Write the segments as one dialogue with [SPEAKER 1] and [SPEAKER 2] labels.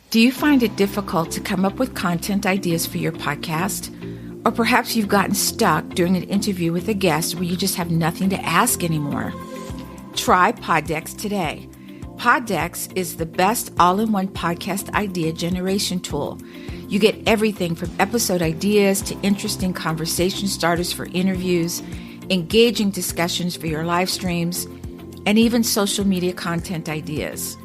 [SPEAKER 1] Do you find it difficult to come up with content ideas for your podcast? Or perhaps you've gotten stuck during an interview with a guest where you just have nothing to ask anymore? Try Poddex today. Poddex is the best all-in-one podcast idea generation tool. You get everything from episode ideas to interesting conversation starters for interviews, engaging discussions for your live streams, and even social media content ideas.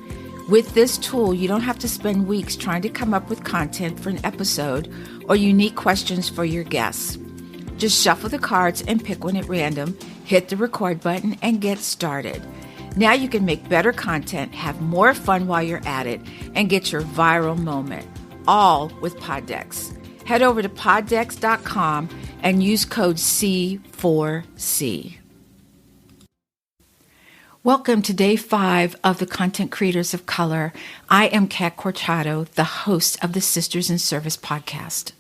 [SPEAKER 1] With this tool, you don't have to spend weeks trying to come up with content for an episode or unique questions for your guests. Just shuffle the cards and pick one at random, hit the record button, and get started. Now you can make better content, have more fun while you're at it, and get your viral moment, all with Poddex. Head over to poddex.com and use code C4C. Welcome to Day 5 of the Content Creators of Color. I am Kat Corchado, the host of the Sisters in Service podcast.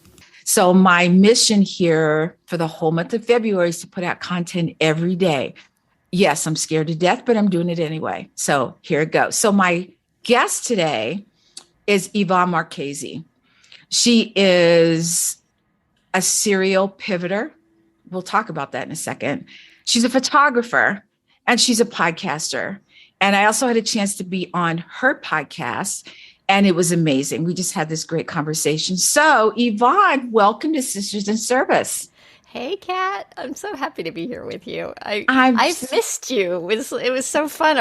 [SPEAKER 1] So my mission here for the whole month of February is to put out content every day. Yes, I'm scared to death, but I'm doing it anyway. So here it goes. So my guest today is Yvonne Marchese. She is a serial pivoter. We'll talk about that in a second. She's a photographer. And she's a podcaster. And I also had a chance to be on her podcast, and it was amazing. We just had this great conversation. So, Yvonne, welcome to Sisters in Service.
[SPEAKER 2] Hey, Kat. I'm so happy to be here with you. I've missed you. It was so fun,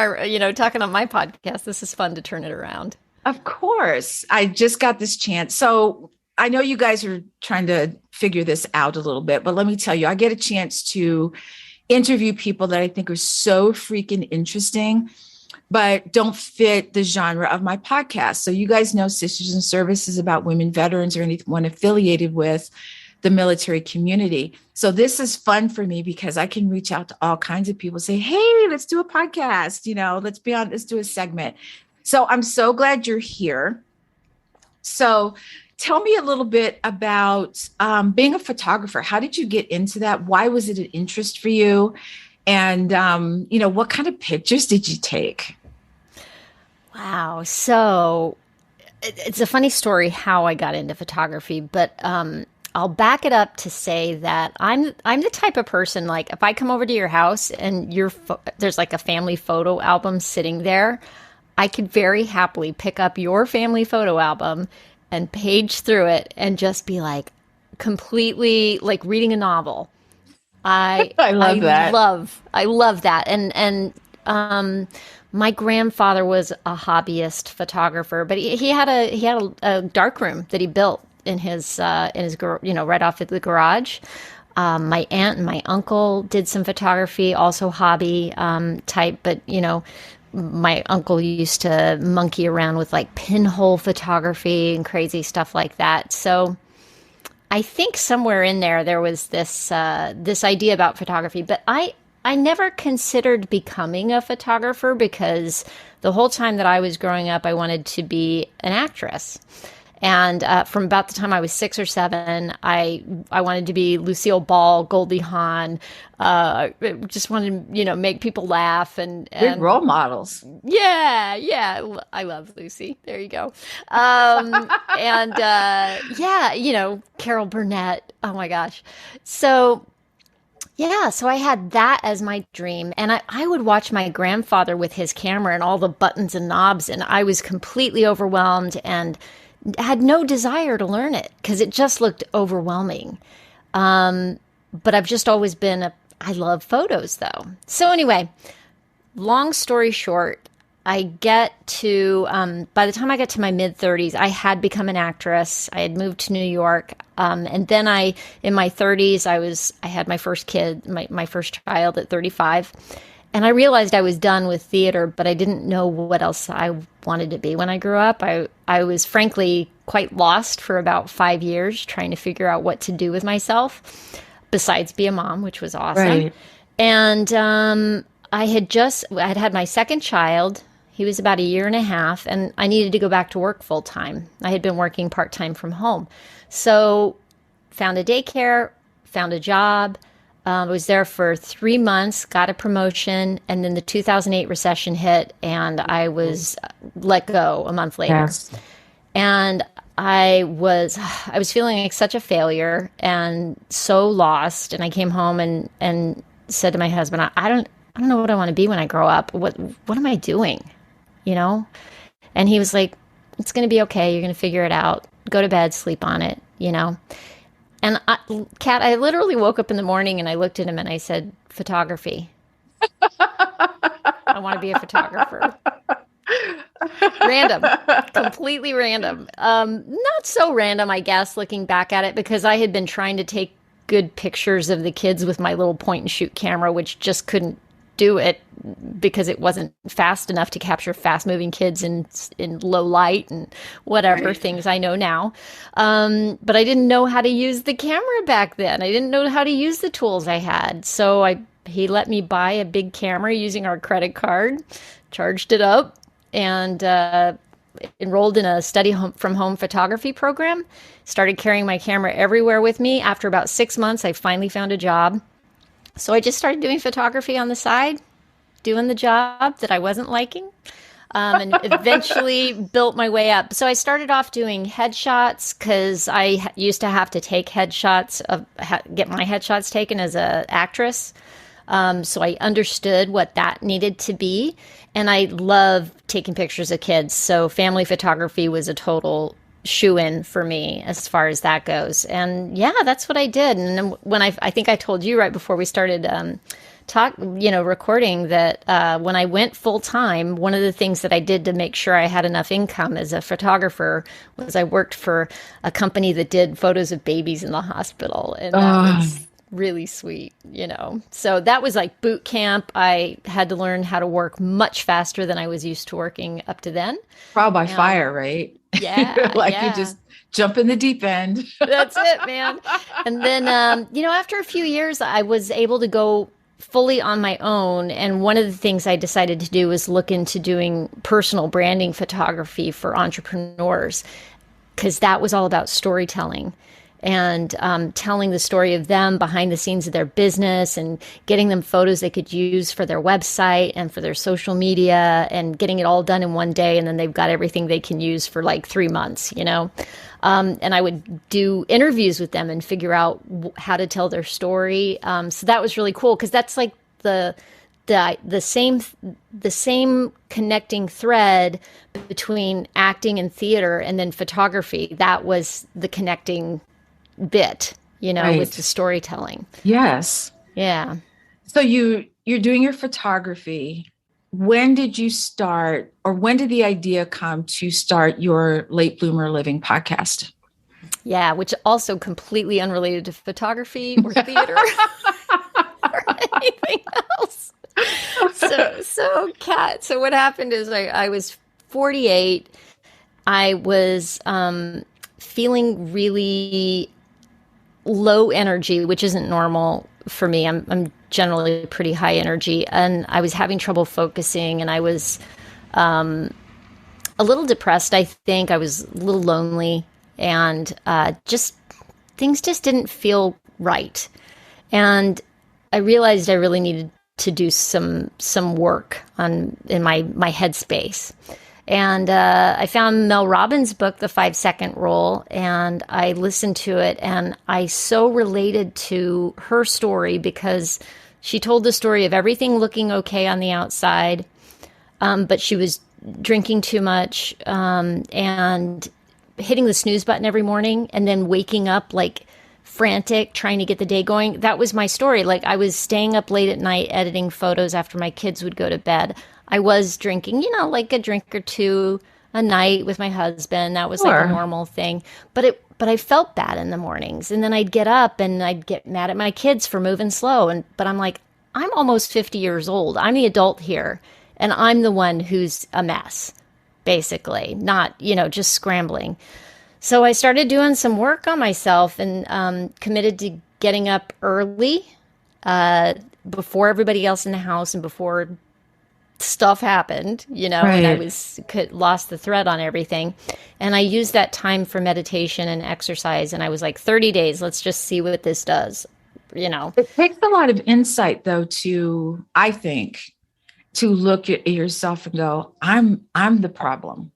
[SPEAKER 2] talking on my podcast. This is fun to turn it around.
[SPEAKER 1] Of course. I just got this chance. So I know you guys are trying to figure this out a little bit, but let me tell you, I get a chance to interview people that I think are so freaking interesting, but don't fit the genre of my podcast. So you guys know Sisters in Service is about women veterans or anyone affiliated with the military community. So this is fun for me because I can reach out to all kinds of people, say, hey, let's do a podcast, let's do a segment. So I'm so glad you're here. So tell me a little bit about being a photographer. How did you get into that? Why was it an interest for you? And, what kind of pictures did you take?
[SPEAKER 2] Wow. So it's a funny story how I got into photography, but I'll back it up to say that I'm the type of person, like if I come over to your house and there's like a family photo album sitting there, I could very happily pick up your family photo album and page through it and just be like completely like reading a novel. I love that. I love that. And my grandfather was a hobbyist photographer, but he had a dark room that he built in his right off of the garage. My aunt and my uncle did some photography, also hobby type, but my uncle used to monkey around with like pinhole photography and crazy stuff like that. So I think somewhere in there was this idea about photography, but I never considered becoming a photographer because the whole time that I was growing up, I wanted to be an actress. And from about the time I was 6 or 7, I wanted to be Lucille Ball, Goldie Hawn. Just wanted to, make people laugh and
[SPEAKER 1] big role models.
[SPEAKER 2] Yeah. I love Lucy. There you go. Carol Burnett. Oh my gosh. So I had that as my dream. And I would watch my grandfather with his camera and all the buttons and knobs, and I was completely overwhelmed and had no desire to learn it because it just looked overwhelming. But I've just always been I love photos though. So anyway, long story short, by the time I got to my mid-30s, I had become an actress. I had moved to New York. And then in my 30s, I had my first kid, my first child at 35. And I realized I was done with theater, but I didn't know what else I wanted to be when I grew up. I was frankly quite lost for about 5 years trying to figure out what to do with myself besides be a mom, which was awesome.
[SPEAKER 1] Right.
[SPEAKER 2] And I'd had my second child. He was about 1.5 years, and I needed to go back to work full time. I had been working part-time from home. So found a daycare, found a job. I was there for 3 months, got a promotion, and then the 2008 recession hit, and I was let go a month later.
[SPEAKER 1] Yes.
[SPEAKER 2] And I was feeling like such a failure and so lost. And I came home and said to my husband, I don't know what I want to be when I grow up. What am I doing? You know? And he was like, it's going to be okay. You're going to figure it out. Go to bed, sleep on it, you know? And Kat, I literally woke up in the morning and I looked at him and I said, photography. I want to be a photographer. Random, completely random. Not so random, I guess, looking back at it, because I had been trying to take good pictures of the kids with my little point and shoot camera, which just couldn't do it because it wasn't fast enough to capture fast moving kids in low light and whatever
[SPEAKER 1] Right.
[SPEAKER 2] things I know now. But I didn't know how to use the camera back then. I didn't know how to use the tools I had. So he let me buy a big camera using our credit card, charged it up, and enrolled in a from home photography program. Started carrying my camera everywhere with me. After about 6 months, I finally found a job. So I just started doing photography on the side, doing the job that I wasn't liking, and eventually built my way up. So I started off doing headshots because I used to have to take headshots get my headshots taken as an actress. So I understood what that needed to be. And I love taking pictures of kids. So family photography was a total shoe-in for me as far as that goes. And yeah, that's what I did. And then when I think I told you right before we started recording that when I went full time, one of the things that I did to make sure I had enough income as a photographer was I worked for a company that did photos of babies in the hospital. And that was really sweet, you know. So that was like boot camp. I had to learn how to work much faster than I was used to working up to then.
[SPEAKER 1] Trial by fire, right?
[SPEAKER 2] Yeah,
[SPEAKER 1] Like you
[SPEAKER 2] yeah.
[SPEAKER 1] just jump in the deep end.
[SPEAKER 2] That's it, man. And then, after a few years, I was able to go fully on my own. And one of the things I decided to do was look into doing personal branding photography for entrepreneurs, because that was all about storytelling and telling the story of them behind the scenes of their business and getting them photos they could use for their website and for their social media and getting it all done in one day. And then they've got everything they can use for like 3 months, you know? And I would do interviews with them and figure out how to tell their story. So that was really cool because that's like the same connecting thread between acting and theater and then photography. That was the connecting bit, you know,
[SPEAKER 1] Right.
[SPEAKER 2] with the storytelling.
[SPEAKER 1] Yes.
[SPEAKER 2] Yeah.
[SPEAKER 1] So you're doing your photography. When did you start, or when did the idea come to start your Late Bloomer Living podcast?
[SPEAKER 2] Yeah, which also completely unrelated to photography or theater or anything else. So Kat, so what happened is I was 48. I was feeling really low energy, which isn't normal for me. I'm generally pretty high energy, and I was having trouble focusing, and I was a little depressed. I think I was a little lonely, and just things just didn't feel right. And I realized I really needed to do some work in my headspace. And I found Mel Robbins' book, The 5-Second Rule, and I listened to it, and I so related to her story because she told the story of everything looking okay on the outside, but she was drinking too much and hitting the snooze button every morning and then waking up like frantic, trying to get the day going. That was my story. Like I was staying up late at night editing photos after my kids would go to bed. I was drinking, like a drink or two a night with my husband. That was like
[SPEAKER 1] Sure.
[SPEAKER 2] a normal thing. But I felt bad in the mornings. And then I'd get up and I'd get mad at my kids for moving slow. But I'm like, I'm almost 50 years old. I'm the adult here. And I'm the one who's a mess, basically, not, just scrambling. So I started doing some work on myself and committed to getting up early before everybody else in the house and before stuff happened, and I lost the thread on everything. And I used that time for meditation and exercise. And I was like, 30 days, let's just see what this does,
[SPEAKER 1] It takes a lot of insight, though, I think, to look at yourself and go, I'm the problem.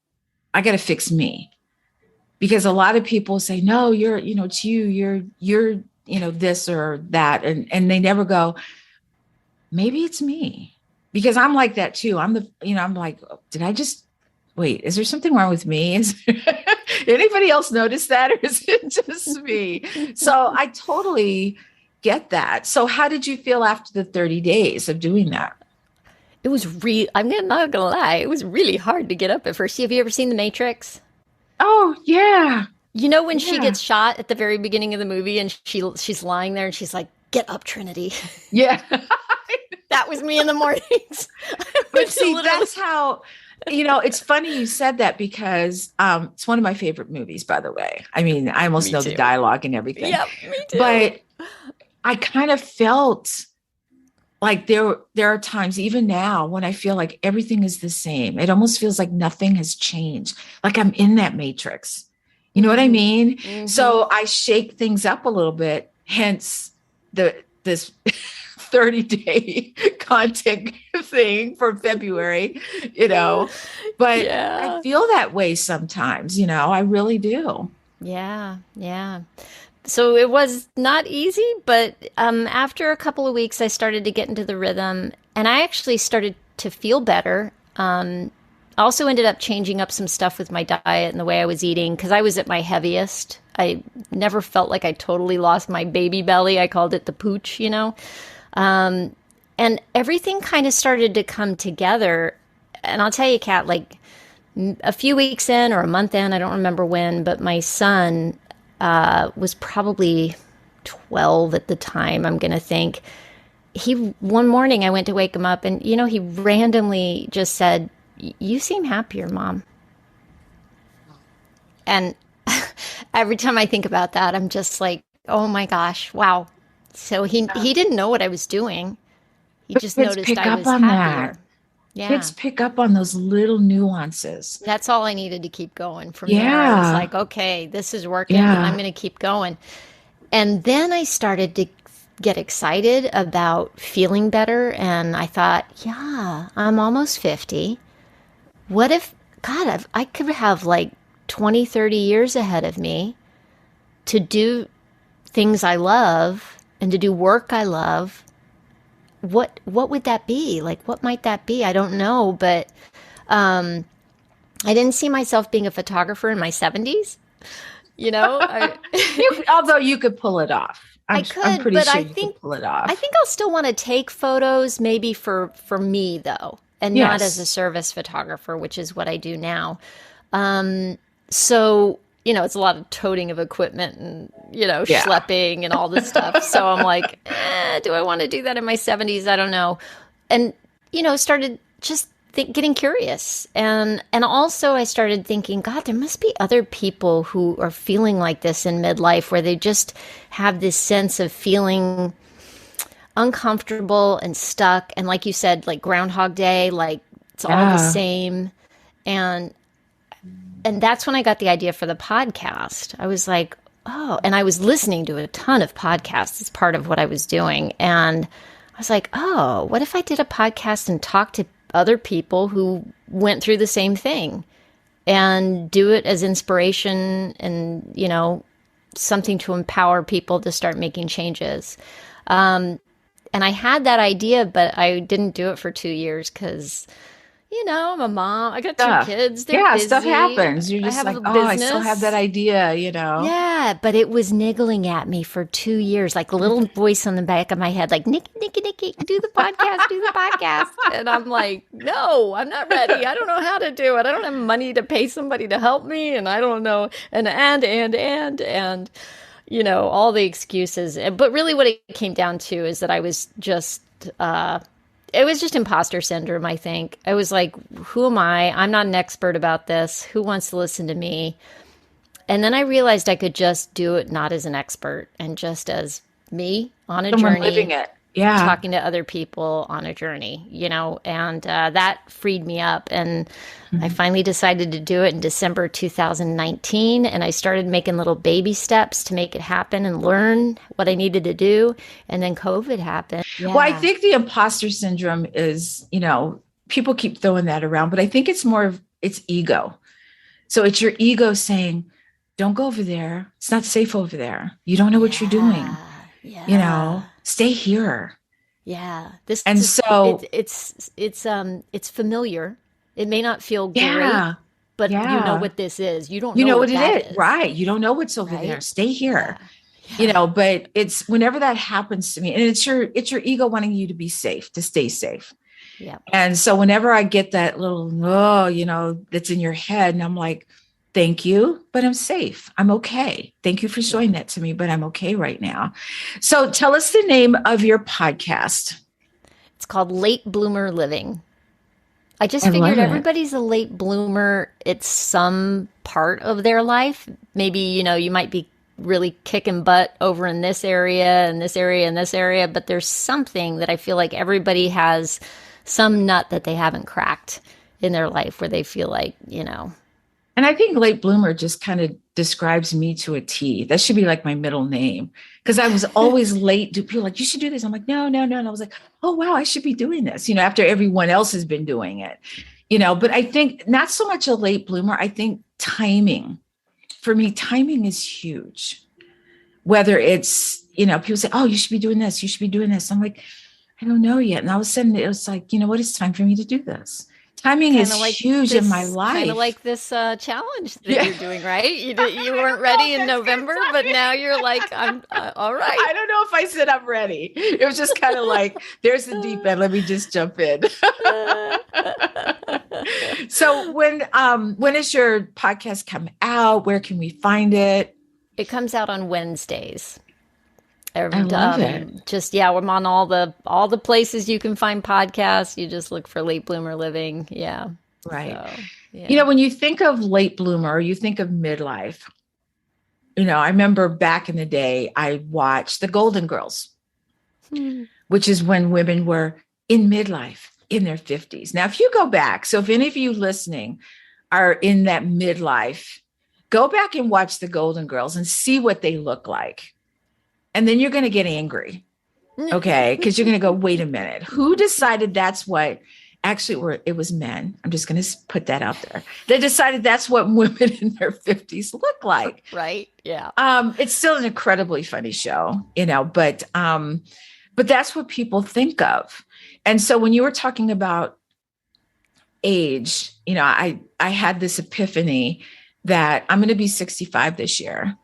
[SPEAKER 1] I got to fix me. because a lot of people say, no, you're, it's you, you're, this or that. And they never go, maybe it's me, because I'm like that too. I'm like, did I just wait? Is there something wrong with me? Anybody else notice that? Or is it just me? So I totally get that. So how did you feel after the 30 days of doing that?
[SPEAKER 2] It was I'm not gonna lie, it was really hard to get up at first. Have you ever seen The Matrix?
[SPEAKER 1] Oh, yeah.
[SPEAKER 2] You know when she
[SPEAKER 1] Yeah.
[SPEAKER 2] gets shot at the very beginning of the movie and she's lying there and she's like, "Get up, Trinity."
[SPEAKER 1] Yeah.
[SPEAKER 2] That was me in the mornings.
[SPEAKER 1] But see, that's how, it's funny you said that, because it's one of my favorite movies, by the way. I mean, I almost know the dialogue and everything.
[SPEAKER 2] Yep, me too.
[SPEAKER 1] But I kind of felt like there are times, even now, when I feel like everything is the same. It almost feels like nothing has changed. Like I'm in that matrix. You know what I mean? Mm-hmm. So I shake things up a little bit, hence this 30-day content thing for February, but yeah. I feel that way sometimes, I really do.
[SPEAKER 2] Yeah. Yeah. So it was not easy, but after a couple of weeks, I started to get into the rhythm, and I actually started to feel better. I also ended up changing up some stuff with my diet and the way I was eating, because I was at my heaviest. I never felt like I totally lost my baby belly. I called it the pooch, and everything kind of started to come together. And I'll tell you, Kat, like a few weeks in or a month in, I don't remember when, but my son was probably 12 at the time, I'm going to think. One morning I went to wake him up, and, he randomly just said, "You seem happier, Mom." And every time I think about that, I'm just like, oh my gosh, wow. So he didn't know what I was doing. He just noticed I was happier.
[SPEAKER 1] That. Yeah. Kids pick up on those little nuances.
[SPEAKER 2] That's all I needed to keep going from there. I was like, okay, this is working. I'm going to keep going. And then I started to get excited about feeling better. And I thought, yeah, I'm almost 50. What if, God, I could have like 20, 30 years ahead of me to do things I love and to do work I love. What would that be? Like, what might that be? I don't know, but I didn't see myself being a photographer in my 70s.
[SPEAKER 1] Although you could pull it off. I'm pretty sure you could pull it off.
[SPEAKER 2] I think I'll still want to take photos, maybe for me though, and not as a service photographer, which is what I do now. So, it's a lot of toting of equipment and, schlepping and all this stuff. So I'm like, do I want to do that in my 70s? I don't know. And, started just getting curious. And also I started thinking, God, there must be other people who are feeling like this in midlife, where they just have this sense of feeling uncomfortable and stuck. And like you said, like Groundhog Day, like it's all the same. And that's when I got the idea for the podcast. I was like, oh, and I was listening to a ton of podcasts as part of what I was doing. And I was like, oh, what if I did a podcast and talked to other people who went through the same thing, and do it as inspiration and, something to empower people to start making changes. And I had that idea, but I didn't do it for 2 years because, I'm a mom. I got 2 kids. They're busy.
[SPEAKER 1] Stuff happens. You're just like, I still have that idea,
[SPEAKER 2] Yeah, but it was niggling at me for 2 years, like a little voice on the back of my head, like, Nikki, do the podcast. And I'm like, no, I'm not ready. I don't know how to do it. I don't have money to pay somebody to help me. And I don't know. And all the excuses. But really what it came down to is that I was just, it was just imposter syndrome, I think. I was like, who am I? I'm not an expert about this. Who wants to listen to me? And then I realized I could just do it not as an expert and just as me on a journey.
[SPEAKER 1] Living it. Yeah.
[SPEAKER 2] Talking to other people on a journey, and that freed me up. And I finally decided to do it in December 2019. And I started making little baby steps to make it happen and learn what I needed to do. And then COVID happened. Yeah.
[SPEAKER 1] Well, I think the imposter syndrome is, people keep throwing that around, but I think it's more of it's ego. So it's your ego saying, don't go over there. It's not safe over there. You don't know what you're doing.
[SPEAKER 2] Yeah. Yeah.
[SPEAKER 1] Stay here.
[SPEAKER 2] Yeah. This
[SPEAKER 1] And
[SPEAKER 2] is
[SPEAKER 1] so,
[SPEAKER 2] it's familiar. It may not feel great,
[SPEAKER 1] yeah,
[SPEAKER 2] but you know
[SPEAKER 1] yeah.
[SPEAKER 2] what this is. You don't
[SPEAKER 1] You
[SPEAKER 2] know
[SPEAKER 1] know what
[SPEAKER 2] what
[SPEAKER 1] it
[SPEAKER 2] that
[SPEAKER 1] is,
[SPEAKER 2] is,
[SPEAKER 1] right? You don't know what's over there.
[SPEAKER 2] right?
[SPEAKER 1] Stay here.
[SPEAKER 2] Yeah. Yeah.
[SPEAKER 1] But it's whenever that happens to me, and it's your ego wanting you to be safe, to stay safe.
[SPEAKER 2] Yeah.
[SPEAKER 1] And so whenever I get that little, that's in your head, and I'm like, thank you, but I'm safe. I'm okay. Thank you for
[SPEAKER 2] Yeah.
[SPEAKER 1] showing that to me, but I'm okay right now. So tell us the name of your podcast.
[SPEAKER 2] It's called Late Bloomer Living. I just
[SPEAKER 1] I
[SPEAKER 2] figured
[SPEAKER 1] love it.
[SPEAKER 2] everybody's a late bloomer at some part of their life. Maybe, you might be really kicking butt over in this area and this area and this area, but there's something that I feel like everybody has some nut that they haven't cracked in their life where they feel like.
[SPEAKER 1] And I think late bloomer just kind of describes me to a T. That should be like my middle name because I was always late. People like, you should do this. I'm like, no, no, no. And I was like, oh, wow, I should be doing this, after everyone else has been doing it, but I think not so much a late bloomer. I think timing for me, timing is huge. Whether it's, people say, oh, you should be doing this. You should be doing this. I'm like, I don't know yet. And all of a sudden it was like, it's time for me to do this. Timing is huge in my life.
[SPEAKER 2] Kind of like this challenge that you're doing, right? You
[SPEAKER 1] I
[SPEAKER 2] weren't
[SPEAKER 1] don't know
[SPEAKER 2] ready
[SPEAKER 1] if
[SPEAKER 2] in
[SPEAKER 1] that's good
[SPEAKER 2] November, but
[SPEAKER 1] timing.
[SPEAKER 2] now you're like, I'm all right.
[SPEAKER 1] I don't know if I said I'm ready. It was just kind of like, there's the deep end. Let me just jump in. So when does your podcast come out? Where can we find it?
[SPEAKER 2] It comes out on Wednesdays.
[SPEAKER 1] I
[SPEAKER 2] And
[SPEAKER 1] love it.
[SPEAKER 2] I'm on all the places you can find podcasts. You just look for Late Bloomer Living. Yeah.
[SPEAKER 1] Right.
[SPEAKER 2] So, yeah.
[SPEAKER 1] When you think of late bloomer, you think of midlife. I remember back in the day, I watched The Golden Girls, which is when women were in midlife, in their 50s. Now, if you go back, so if any of you listening are in that midlife, go back and watch The Golden Girls and see what they look like. And then you're going to get angry. Okay. Because you're going to go, wait a minute. Who decided that's what it was men. I'm just going to put that out there. They decided that's what women in their 50s look like.
[SPEAKER 2] Right. Yeah.
[SPEAKER 1] It's still an incredibly funny show, but that's what people think of. And so when you were talking about age, I had this epiphany that I'm going to be 65 this year.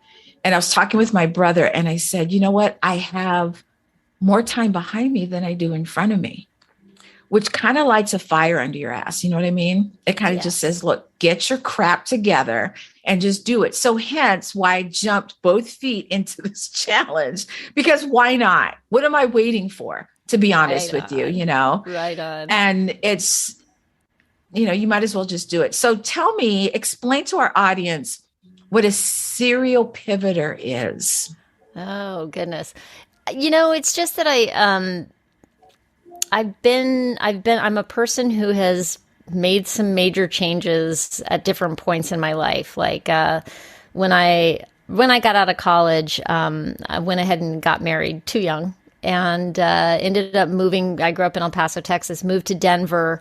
[SPEAKER 1] And I was talking with my brother and I said, you know what? I have more time behind me than I do in front of me, which kind of lights a fire under your ass. You know what I mean? It kind of just says, look, get your crap together and just do it. So hence why I jumped both feet into this challenge, because why not? What am I waiting for? To be honest with you,
[SPEAKER 2] Right on.
[SPEAKER 1] And it's, you might as well just do it. So tell me, explain to our audience what a serial pivoter is.
[SPEAKER 2] Oh, goodness. It's just that I'm a person who has made some major changes at different points in my life. Like, when I got out of college, I went ahead and got married too young and ended up moving. I grew up in El Paso, Texas, moved to Denver.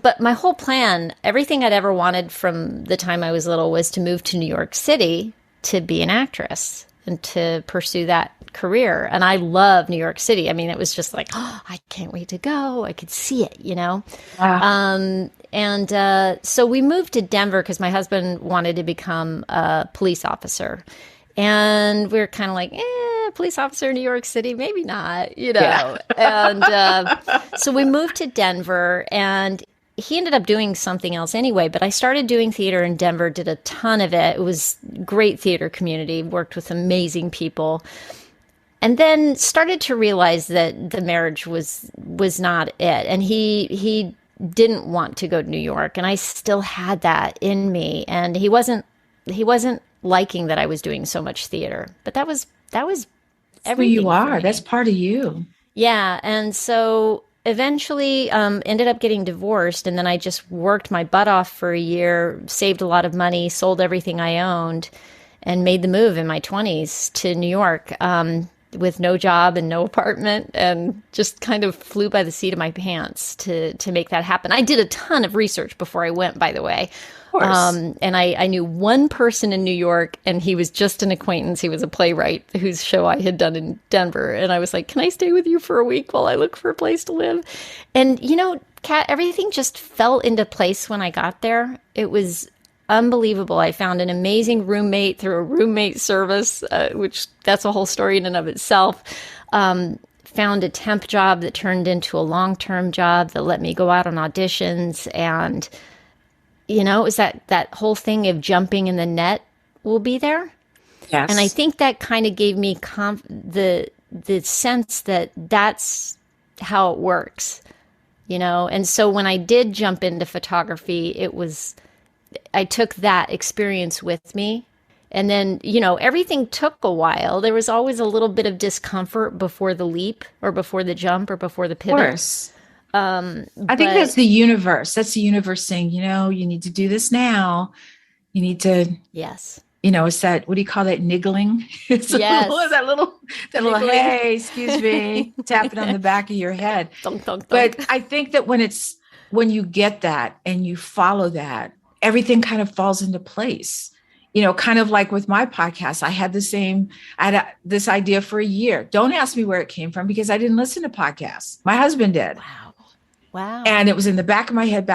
[SPEAKER 2] But my whole plan, everything I'd ever wanted from the time I was little, was to move to New York City to be an actress and to pursue that career. And I love New York City. I mean, it was just like, oh, I can't wait to go. I could see it,
[SPEAKER 1] Wow.
[SPEAKER 2] So we moved to Denver because my husband wanted to become a police officer. And we were kind of like, police officer in New York City, maybe not,
[SPEAKER 1] Yeah.
[SPEAKER 2] And so we moved to Denver, and he ended up doing something else anyway. But I started doing theater in Denver, did a ton of it. It was great theater community, worked with amazing people. And then started to realize that the marriage was not it. And he didn't want to go to New York, and I still had that in me. And he wasn't liking that I was doing so much theater. But that was everything.
[SPEAKER 1] Who you are. That's part of you.
[SPEAKER 2] Yeah. And so eventually ended up getting divorced, and then I just worked my butt off for a year, saved a lot of money, sold everything I owned, and made the move in my 20s to New York. With no job and no apartment, and just kind of flew by the seat of my pants to make that happen. I did a ton of research before I went, by the way.
[SPEAKER 1] course.
[SPEAKER 2] And I knew one person in New York, and he was just an acquaintance. He was a playwright whose show I had done in Denver. And I was like, can I stay with you for a week while I look for a place to live? And, Kat, everything just fell into place when I got there. It was unbelievable. I found an amazing roommate through a roommate service, which that's a whole story in and of itself. Found a temp job that turned into a long-term job that let me go out on auditions. And, it was that whole thing of jumping in the net will be there.
[SPEAKER 1] Yes.
[SPEAKER 2] And I think that kind of gave me the sense that that's how it works, And so when I did jump into photography, I took that experience with me. And then, everything took a while. There was always a little bit of discomfort before the leap or before the jump or before the pivot.
[SPEAKER 1] Of course. I think that's the universe. That's the universe saying, you need to do this now. You need to.
[SPEAKER 2] Yes.
[SPEAKER 1] It's that, what do you call that? Niggling? It's
[SPEAKER 2] yes.
[SPEAKER 1] that little, hey, excuse me, tapping on the back of your head.
[SPEAKER 2] Thunk, thunk, thunk.
[SPEAKER 1] But I think that when you get that and you follow that, everything kind of falls into place. Kind of like with my podcast, I had this idea for a year. Don't ask me where it came from because I didn't listen to podcasts. My husband did.
[SPEAKER 2] Wow.
[SPEAKER 1] And it was in the back of my head.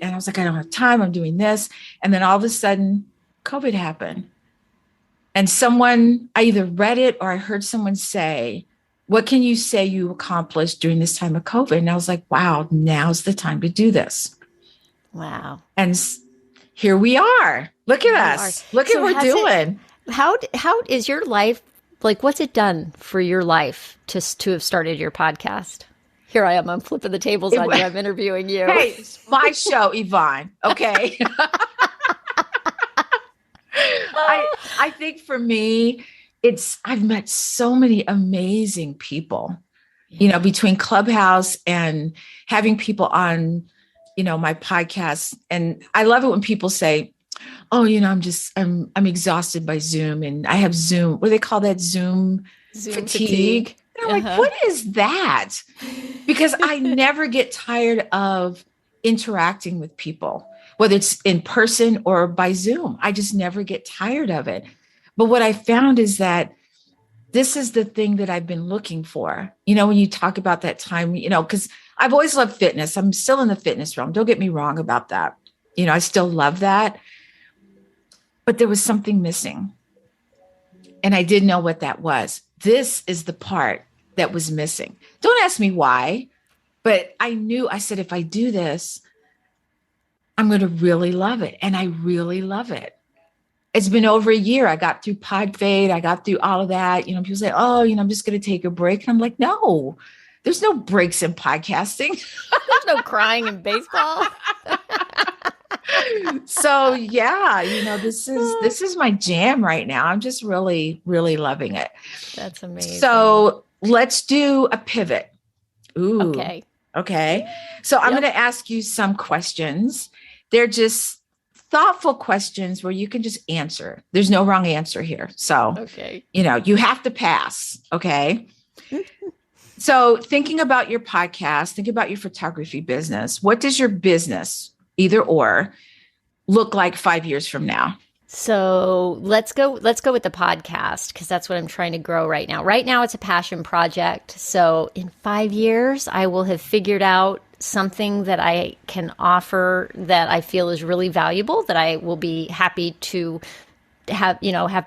[SPEAKER 1] And I was like, I don't have time. I'm doing this. And then all of a sudden, COVID happened. And I either read it or I heard someone say, what can you say you accomplished during this time of COVID? And I was like, wow, now's the time to do this.
[SPEAKER 2] Wow.
[SPEAKER 1] And here we are. Look at us. Look at what we're doing.
[SPEAKER 2] How is your life, like, what's it done for your life to have started your podcast? Here I am. I'm flipping the tables on you. I'm interviewing you.
[SPEAKER 1] Hey, it's my show, Yvonne. Okay. I think for me, I've met so many amazing people, between Clubhouse and having people on, my podcast. And I love it when people say, oh, I'm exhausted by Zoom and I have Zoom. What do they call that? Zoom fatigue. And I'm like, what is that? Because I never get tired of interacting with people, whether it's in person or by Zoom. I just never get tired of it. But what I found is that this is the thing that I've been looking for. When you talk about that time, because I've always loved fitness. I'm still in the fitness realm. Don't get me wrong about that. I still love that. But there was something missing. And I didn't know what that was. This is the part that was missing. Don't ask me why, but I said, if I do this, I'm going to really love it. And I really love it. It's been over a year. I got through pod fade. I got through all of that. People say, oh, I'm just going to take a break. And I'm like, no, there's no breaks in podcasting.
[SPEAKER 2] There's no crying in baseball.
[SPEAKER 1] So yeah, this is my jam right now. I'm just really, really loving it.
[SPEAKER 2] That's amazing.
[SPEAKER 1] So let's do a pivot. Ooh. Okay. So I'm going to ask you some questions. They're just thoughtful questions where you can just answer. There's no wrong answer here. So, you have to pass. Okay. So thinking about your podcast, think about your photography business. What does your business, either or, look like 5 years from now?
[SPEAKER 2] So let's go with the podcast, because that's what I'm trying to grow right now. Right now it's a passion project. So in 5 years, I will have figured out something that I can offer that I feel is really valuable, that I will be happy to have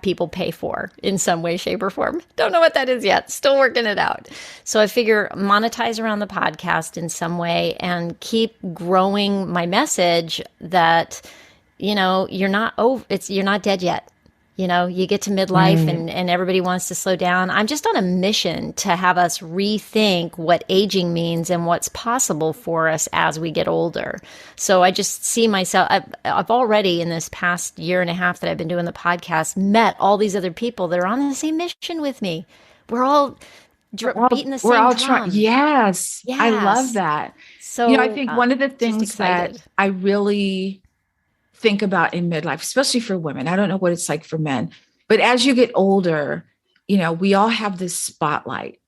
[SPEAKER 2] people pay for in some way, shape, or form. Don't know what that is yet. Still working it out. So I figure monetize around the podcast in some way and keep growing my message that, you're not dead yet. You get to midlife and everybody wants to slow down. I'm just on a mission to have us rethink what aging means and what's possible for us as we get older. So I just see myself, I've already in this past year and a half that I've been doing the podcast, met all these other people that are on the same mission with me. We're all beating the same drum.
[SPEAKER 1] Yes. I love that.
[SPEAKER 2] So
[SPEAKER 1] I think one of the things that I really think about in midlife, especially for women, I don't know what it's like for men, but as you get older, we all have this spotlight,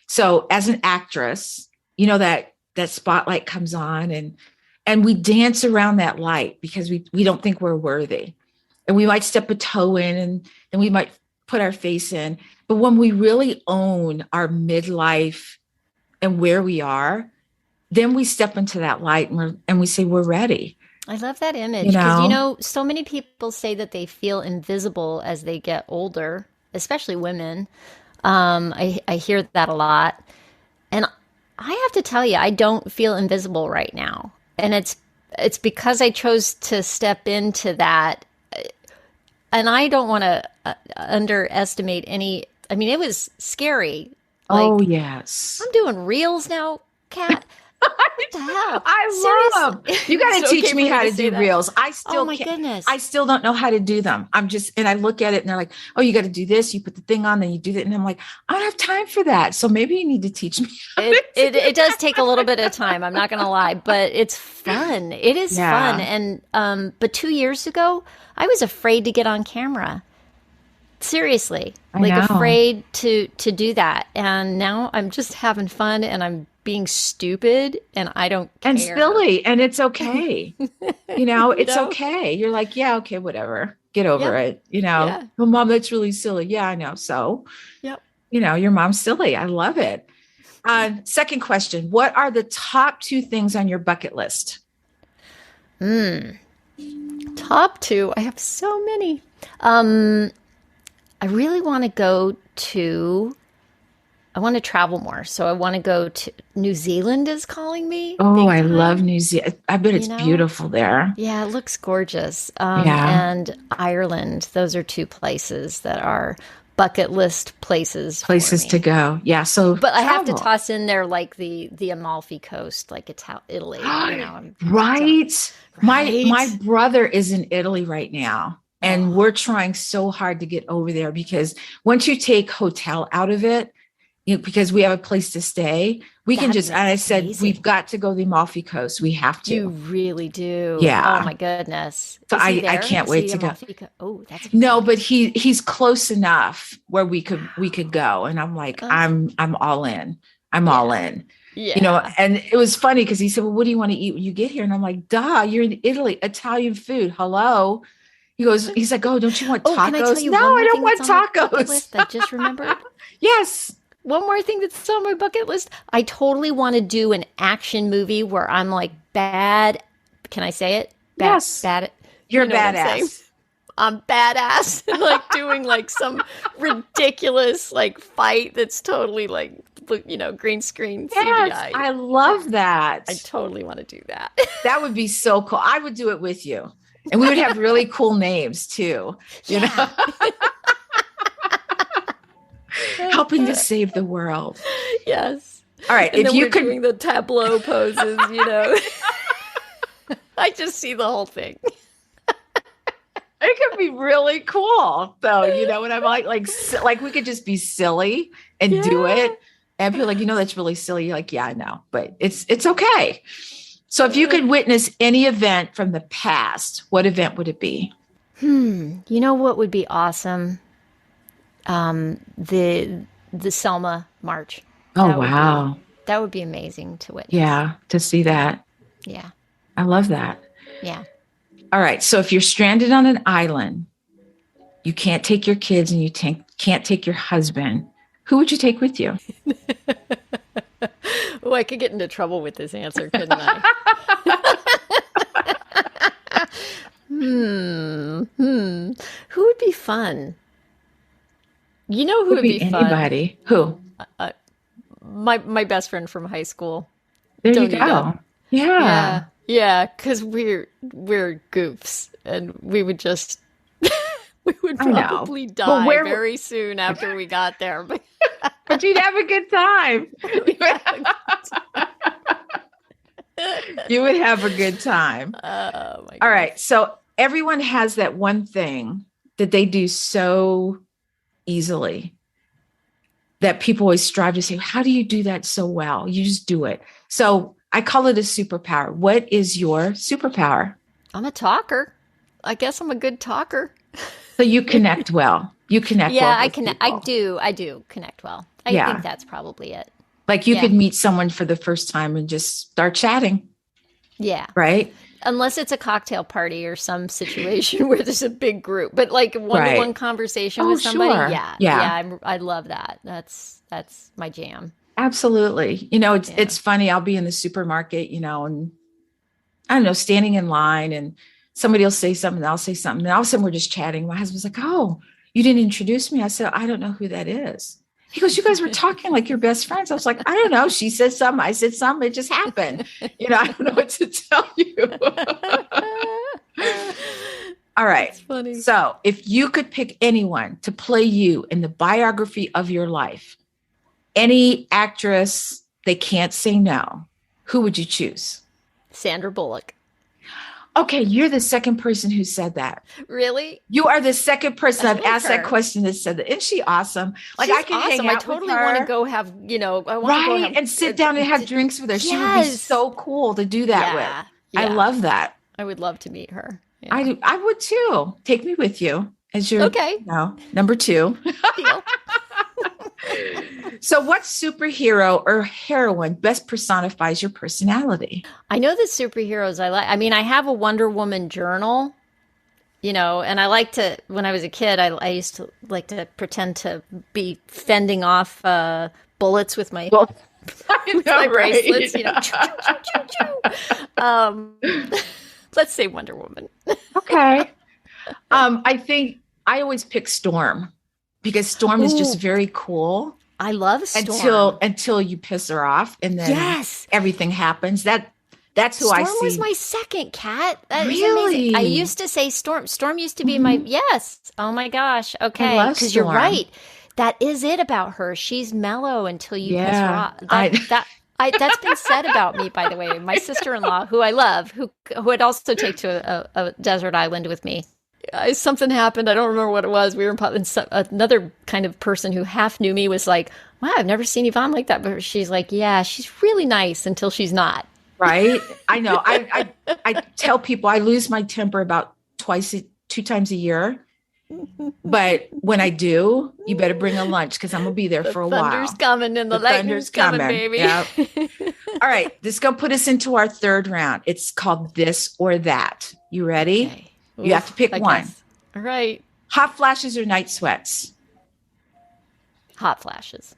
[SPEAKER 1] so as an actress, that spotlight comes on and And we dance around that light because we don't think we're worthy. And we might step a toe in and then we might put our face in. But when we really own our midlife and where we are, then we step into that light and we say, we're ready.
[SPEAKER 2] I love that image
[SPEAKER 1] You
[SPEAKER 2] because,
[SPEAKER 1] know?
[SPEAKER 2] so many people say that they feel invisible as they get older, especially women. I hear that a lot. And I have to tell you, I don't feel invisible right now. And it's because I chose to step into that. And I don't want to underestimate any. I mean, it was scary. Like,
[SPEAKER 1] Oh, yes.
[SPEAKER 2] I'm doing reels now, Kat. What the hell?
[SPEAKER 1] I love them. You got to teach me how to do reels. I still
[SPEAKER 2] oh my goodness.
[SPEAKER 1] I still don't know how to do them. And I look at it and they're like, oh, you got to do this. You put the thing on, then you do that. And I'm like, I don't have time for that. So maybe you need to teach me.
[SPEAKER 2] It does take a little bit of time. I'm not going to lie, but it's fun. It is fun. And, but 2 years ago, I was afraid to get on camera. Seriously, afraid to do that. And now I'm just having fun and I'm being stupid and I don't care.
[SPEAKER 1] And silly. And it's okay. It's okay. You're like, yeah, okay, whatever. Get over it. Well, Mom, that's really silly. Yeah, I know. So, your mom's silly. I love it. Second question. What are the top 2 things on your bucket list?
[SPEAKER 2] Top 2. I have so many. I really want to I want to travel more. So I want to go to New Zealand is calling me.
[SPEAKER 1] Oh, I love New Zealand. I bet it's beautiful there.
[SPEAKER 2] Yeah, it looks gorgeous. And Ireland. Those are 2 places that are bucket list places
[SPEAKER 1] to go. Yeah. So,
[SPEAKER 2] but I have to toss in there like the Amalfi Coast, like Italy.
[SPEAKER 1] Right. My brother is in Italy right now. And we're trying so hard to get over there because once you take hotel out of it, because we have a place to stay, we can just, and I said, we've got to go to the Amalfi Coast. We have to.
[SPEAKER 2] You really do.
[SPEAKER 1] Yeah.
[SPEAKER 2] Oh my goodness.
[SPEAKER 1] So I can't wait to go.
[SPEAKER 2] Oh, that's
[SPEAKER 1] no, but he's close enough where we could go. And I'm like, I'm all in. I'm all in. Yeah. And it was funny because he said, well, what do you want to eat when you get here? And I'm like, duh, you're in Italy, Italian food. Hello. He's like, oh, don't you want tacos?
[SPEAKER 2] Can I tell you
[SPEAKER 1] no, I don't want tacos.
[SPEAKER 2] I just remembered.
[SPEAKER 1] Yes.
[SPEAKER 2] One more thing that's on my bucket list. I totally want to do an action movie where I'm like bad. Can I say it?
[SPEAKER 1] Yes.
[SPEAKER 2] Bad.
[SPEAKER 1] You're badass.
[SPEAKER 2] I'm badass. Like doing like some ridiculous like fight that's totally like, green screen CGI.
[SPEAKER 1] Yes, I love that.
[SPEAKER 2] I totally want to do that.
[SPEAKER 1] That would be so cool. I would do it with you. And we would have really cool names too, know, helping to save the world.
[SPEAKER 2] Yes.
[SPEAKER 1] All right.
[SPEAKER 2] And if you could doing the tableau poses, I just see the whole thing.
[SPEAKER 1] It could be really cool though. What I'm like we could just be silly and do it. And people are like, that's really silly. You're like, yeah, I know, but it's okay. So if you could witness any event from the past, what event would it be?
[SPEAKER 2] You know what would be awesome? The Selma March.
[SPEAKER 1] Oh, wow.
[SPEAKER 2] That would be amazing to witness.
[SPEAKER 1] Yeah, to see that.
[SPEAKER 2] Yeah.
[SPEAKER 1] I love that.
[SPEAKER 2] Yeah.
[SPEAKER 1] All right. So if you're stranded on an island, you can't take your kids and you can't take your husband, who would you take with you?
[SPEAKER 2] Oh, I could get into trouble with this answer, couldn't I? Who would be fun? Who would be fun?
[SPEAKER 1] Anybody. Who?
[SPEAKER 2] My best friend from high school.
[SPEAKER 1] There you go. Yeah.
[SPEAKER 2] Yeah, because we're goofs, and we would just we would probably die very soon after we got there.
[SPEAKER 1] But you'd have a good time. You would have a good time.
[SPEAKER 2] Oh my God.
[SPEAKER 1] All right. So everyone has that one thing that they do so easily that people always strive to say, how do you do that so well? You just do it. So I call it a superpower. What is your superpower?
[SPEAKER 2] I'm a talker. I guess I'm a good talker.
[SPEAKER 1] So you connect well. You connect well.
[SPEAKER 2] Yeah, I connect. I do connect well. I think that's probably it.
[SPEAKER 1] Like you could meet someone for the first time and just start chatting.
[SPEAKER 2] Yeah.
[SPEAKER 1] right?
[SPEAKER 2] Unless it's a cocktail party or some situation where there's a big group, but like one-to-one
[SPEAKER 1] Right.
[SPEAKER 2] conversation
[SPEAKER 1] Oh,
[SPEAKER 2] with somebody,
[SPEAKER 1] sure.
[SPEAKER 2] yeah,
[SPEAKER 1] Yeah.
[SPEAKER 2] yeah, I love that. That's my jam.
[SPEAKER 1] Absolutely.
[SPEAKER 2] Yeah.
[SPEAKER 1] It's funny. I'll be in the supermarket, and I don't know, standing in line, and somebody will say something, I'll say something, and all of a sudden we're just chatting. My husband's like, "Oh, you didn't introduce me." I said, "I don't know who that is." He goes, "You guys were talking like you're best friends." I was like, "I don't know." She said something, I said something, it just happened. I don't know what to tell you. All right.
[SPEAKER 2] That's funny.
[SPEAKER 1] So, if you could pick anyone to play you in the biography of your life, any actress, they can't say no, who would you choose?
[SPEAKER 2] Sandra Bullock.
[SPEAKER 1] Okay, you're the second person who said that.
[SPEAKER 2] Really?
[SPEAKER 1] You are the second person
[SPEAKER 2] I
[SPEAKER 1] I've
[SPEAKER 2] love
[SPEAKER 1] asked that
[SPEAKER 2] her.
[SPEAKER 1] question that said that. Isn't she awesome? Like I
[SPEAKER 2] She's
[SPEAKER 1] can hang
[SPEAKER 2] awesome. I
[SPEAKER 1] out with
[SPEAKER 2] totally want to
[SPEAKER 1] her,
[SPEAKER 2] go have, I want to go
[SPEAKER 1] right?
[SPEAKER 2] have,
[SPEAKER 1] And sit down and have drinks with her. She would be
[SPEAKER 2] yes.
[SPEAKER 1] so cool to do that with.
[SPEAKER 2] Yeah.
[SPEAKER 1] I
[SPEAKER 2] Yeah.
[SPEAKER 1] love that.
[SPEAKER 2] I would love to meet her.
[SPEAKER 1] I
[SPEAKER 2] Yeah.
[SPEAKER 1] do. I would too. Take me with you as your,
[SPEAKER 2] Okay.
[SPEAKER 1] number two.
[SPEAKER 2] Deal.
[SPEAKER 1] So, what superhero or heroine best personifies your personality?
[SPEAKER 2] I know the superheroes I like. I mean, I have a Wonder Woman journal, and I like to, when I was a kid, I used to like to pretend to be fending off bullets with my,
[SPEAKER 1] Well, I
[SPEAKER 2] with
[SPEAKER 1] know,
[SPEAKER 2] my
[SPEAKER 1] right?
[SPEAKER 2] bracelets, choo, choo, choo, choo, choo. Let's say Wonder Woman.
[SPEAKER 1] Okay. I think I always pick Storm because Storm is just
[SPEAKER 2] Ooh,
[SPEAKER 1] very cool
[SPEAKER 2] I love Storm.
[SPEAKER 1] until you piss her off, and then
[SPEAKER 2] Yes.
[SPEAKER 1] everything happens. That's who I
[SPEAKER 2] Storm was
[SPEAKER 1] see.
[SPEAKER 2] my second cat. That is amazing. I
[SPEAKER 1] Really?
[SPEAKER 2] used to say Storm. Storm used to be my,
[SPEAKER 1] Mhm.
[SPEAKER 2] yes. Oh my gosh.
[SPEAKER 1] I
[SPEAKER 2] Okay.
[SPEAKER 1] love
[SPEAKER 2] Because you're
[SPEAKER 1] Storm.
[SPEAKER 2] right. That is it about her. She's mellow until you piss her
[SPEAKER 1] Yeah.
[SPEAKER 2] off. That's been said about me, by the way. My sister-in-law, who I love, who would also take to a desert island with me. Something happened. I don't remember what it was. We were in another kind of person who half knew me was like, "Wow, I've never seen Yvonne like that." But she's like, "Yeah, she's really nice until she's not."
[SPEAKER 1] Right? I know. I tell people I lose my temper about two times a year. But when I do, you better bring a lunch because I'm gonna be there
[SPEAKER 2] The
[SPEAKER 1] for a
[SPEAKER 2] thunder's
[SPEAKER 1] while.
[SPEAKER 2] coming and the lightning's coming, baby.
[SPEAKER 1] Yep. All right, this is gonna put us into our third round. It's called This or That. You ready?
[SPEAKER 2] Okay.
[SPEAKER 1] You have to pick
[SPEAKER 2] I
[SPEAKER 1] one.
[SPEAKER 2] guess. All right.
[SPEAKER 1] Hot flashes or night sweats?
[SPEAKER 2] Hot flashes.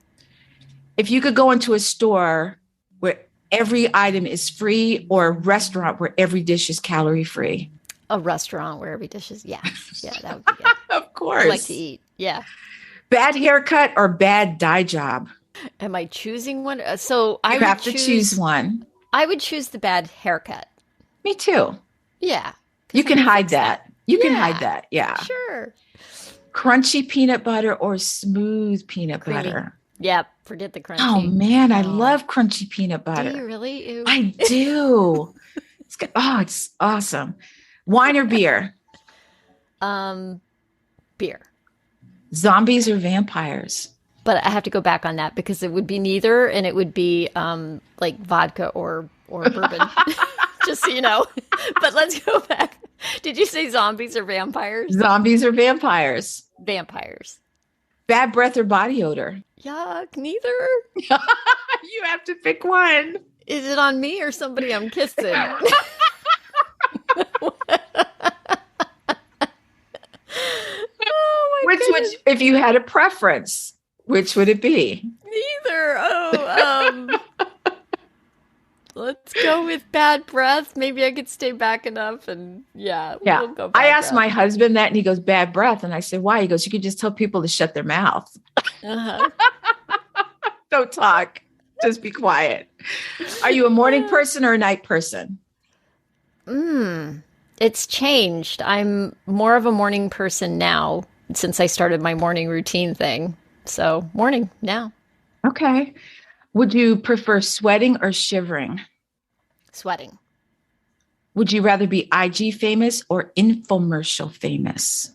[SPEAKER 1] If you could go into a store where every item is free or a restaurant where every dish is calorie free?
[SPEAKER 2] A restaurant where every dish is, yeah, that would be good.
[SPEAKER 1] Of course.
[SPEAKER 2] I like to eat. Yeah.
[SPEAKER 1] Bad haircut or bad dye job?
[SPEAKER 2] Am I choosing one? So I
[SPEAKER 1] You
[SPEAKER 2] would
[SPEAKER 1] have to choose one.
[SPEAKER 2] I would choose the bad haircut.
[SPEAKER 1] Me too.
[SPEAKER 2] Yeah.
[SPEAKER 1] You can hide
[SPEAKER 2] fix that.
[SPEAKER 1] that. You can
[SPEAKER 2] Yeah.
[SPEAKER 1] hide that. Yeah.
[SPEAKER 2] Sure.
[SPEAKER 1] Crunchy peanut butter or smooth peanut
[SPEAKER 2] Creamy.
[SPEAKER 1] butter?
[SPEAKER 2] Yep. Forget the crunchy.
[SPEAKER 1] Oh man, I
[SPEAKER 2] Oh.
[SPEAKER 1] love crunchy peanut butter.
[SPEAKER 2] Do you really? Ew.
[SPEAKER 1] I do. It's good. Oh, it's awesome. Wine or beer?
[SPEAKER 2] Beer.
[SPEAKER 1] Zombies or vampires?
[SPEAKER 2] But I have to go back on that because it would be neither, and it would be like vodka or bourbon. Just so you know. But let's go back. Did you say zombies or vampires?
[SPEAKER 1] Zombies or vampires?
[SPEAKER 2] Vampires.
[SPEAKER 1] Bad breath or body odor?
[SPEAKER 2] Yuck, neither.
[SPEAKER 1] You have to pick one.
[SPEAKER 2] Is it on me or somebody I'm kissing? Oh my goodness.
[SPEAKER 1] If you had a preference, which would it be?
[SPEAKER 2] Neither. Oh, let's go with bad breath. Maybe I could stay back enough, and
[SPEAKER 1] Yeah.
[SPEAKER 2] we'll go bad
[SPEAKER 1] I asked
[SPEAKER 2] breath.
[SPEAKER 1] my husband that and he goes, bad breath. And I said, why? He goes, you could just tell people to shut their mouth.
[SPEAKER 2] Uh-huh.
[SPEAKER 1] Don't talk. Just be quiet. Are you a morning person or a night person?
[SPEAKER 2] It's changed. I'm more of a morning person now since I started my morning routine thing. So morning now.
[SPEAKER 1] Okay. Would you prefer sweating or shivering?
[SPEAKER 2] Sweating.
[SPEAKER 1] Would you rather be IG famous or infomercial famous?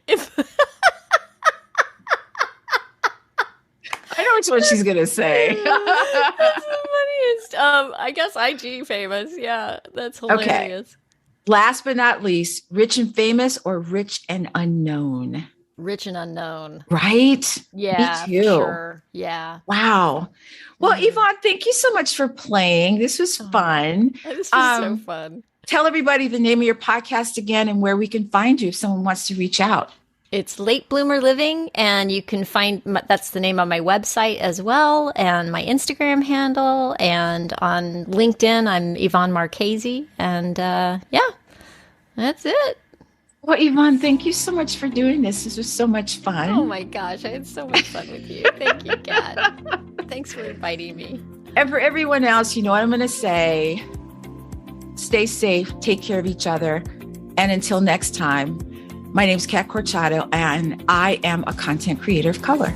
[SPEAKER 2] If
[SPEAKER 1] I know which one she's going to say.
[SPEAKER 2] That's the funniest. I guess IG famous. Yeah, that's hilarious.
[SPEAKER 1] Last but not least, rich and famous or rich and unknown?
[SPEAKER 2] rich and unknown.
[SPEAKER 1] Right? Me
[SPEAKER 2] Yeah, for
[SPEAKER 1] too.
[SPEAKER 2] sure. Yeah.
[SPEAKER 1] Wow. Well, Yvonne, thank you so much for playing. This was
[SPEAKER 2] Oh,
[SPEAKER 1] fun.
[SPEAKER 2] this was so
[SPEAKER 1] Um,
[SPEAKER 2] fun.
[SPEAKER 1] Tell everybody the name of your podcast again and where we can find you if someone wants to reach out.
[SPEAKER 2] It's Late Bloomer Living, and you can that's the name of my website as well, and my Instagram handle, and on LinkedIn, I'm Yvonne Marchese, and yeah, that's it.
[SPEAKER 1] Well, Yvonne, thank you so much for doing this. This was so much
[SPEAKER 2] Oh
[SPEAKER 1] fun.
[SPEAKER 2] my gosh, I had so much fun with you. Thank you, Kat. Thanks for inviting me.
[SPEAKER 1] And for everyone else, you know what I'm going to say. Stay safe, take care of each other. And until next time, my name is Kat Corchado, and I am a content creator of color.